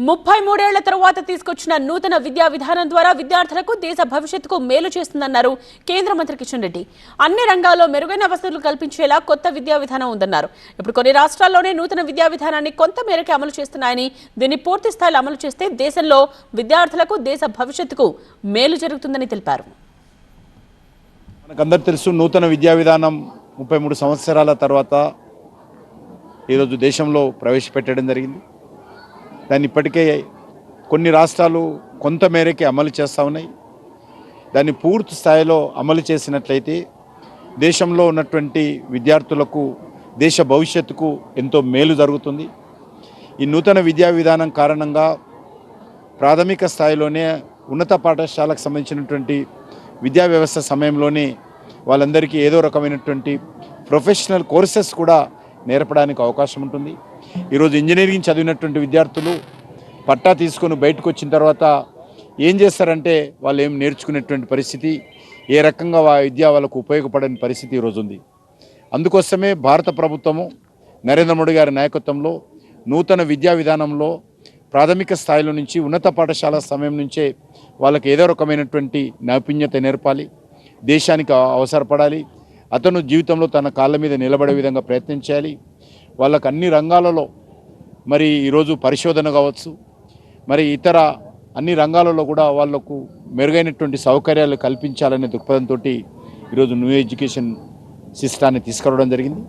33 ఏళ్ల తరువాత తీసుకొచ్చిన నూతన విద్యా విధానం ద్వారా విద్యార్థులకు దేశ భవిష్యత్తుకు మేలు చేస్తుందన్నారు కేంద్ర మంత్రి కిషన్ రెడ్డి. అన్ని రంగాల్లో మెరుగైన వసతులు కల్పించేలా కొత్త విద్యా విధానం ఉందన్నారు. ఇప్పుడు కొన్ని రాష్ట్రాల్లోనే నూతన విద్యా విధానాన్ని కొంత మేరకు అమలు చేస్తున్నాయని, దీన్ని పూర్తి స్థాయిలో అమలు చేస్తే దేశంలో విద్యార్థులకు దేశ భవిష్యత్తుకు మేలు జరుగుతుందని తెలిపారు. మనకందరికీ తెలుసు, నూతన విద్యా విధానం 33 సంవత్సరాల తర్వాత ఈరోజు దేశంలో ప్రవేశపెట్టడం జరిగింది. దాన్ని ఇప్పటికే కొన్ని రాష్ట్రాలు కొంత మేరకే అమలు చేస్తూ ఉన్నాయి. దాన్ని పూర్తి స్థాయిలో అమలు చేసినట్లయితే దేశంలో ఉన్నటువంటి విద్యార్థులకు దేశ భవిష్యత్తుకు ఎంతో మేలు జరుగుతుంది. ఈ నూతన విద్యా విధానం కారణంగా ప్రాథమిక స్థాయిలోనే ఉన్నత పాఠశాలకు సంబంధించినటువంటి విద్యా వ్యవస్థ సమయంలోనే వాళ్ళందరికీ ఏదో రకమైనటువంటి ప్రొఫెషనల్ కోర్సెస్ కూడా నేర్పడానికి అవకాశం ఉంటుంది. ఈరోజు ఇంజనీరింగ్ చదివినటువంటి విద్యార్థులు పట్టా తీసుకొని బయటకు వచ్చిన తర్వాత ఏం చేస్తారంటే వాళ్ళు ఏం నేర్చుకునేటువంటి పరిస్థితి, ఏ రకంగా విద్య వాళ్ళకు ఉపయోగపడని పరిస్థితి ఈరోజు ఉంది. అందుకోసమే భారత ప్రభుత్వము నరేంద్ర మోడీ గారి నాయకత్వంలో నూతన విద్యా విధానంలో ప్రాథమిక స్థాయిలో నుంచి ఉన్నత పాఠశాల సమయం నుంచే వాళ్ళకి ఏదో రకమైనటువంటి నైపుణ్యత నేర్పాలి, దేశానికి అవసరపడాలి, అతను జీవితంలో తన కాళ్ళ మీద నిలబడే విధంగా ప్రయత్నం చేయాలి. వాళ్ళకు అన్ని రంగాలలో మరి ఈరోజు పరిశోధన కావచ్చు, మరి ఇతర అన్ని రంగాలలో కూడా వాళ్లకు మెరుగైనటువంటి సౌకర్యాలు కల్పించాలనే దృక్పథంతో ఈరోజు న్యూ ఎడ్యుకేషన్ సిస్టాన్ని తీసుకురావడం జరిగింది.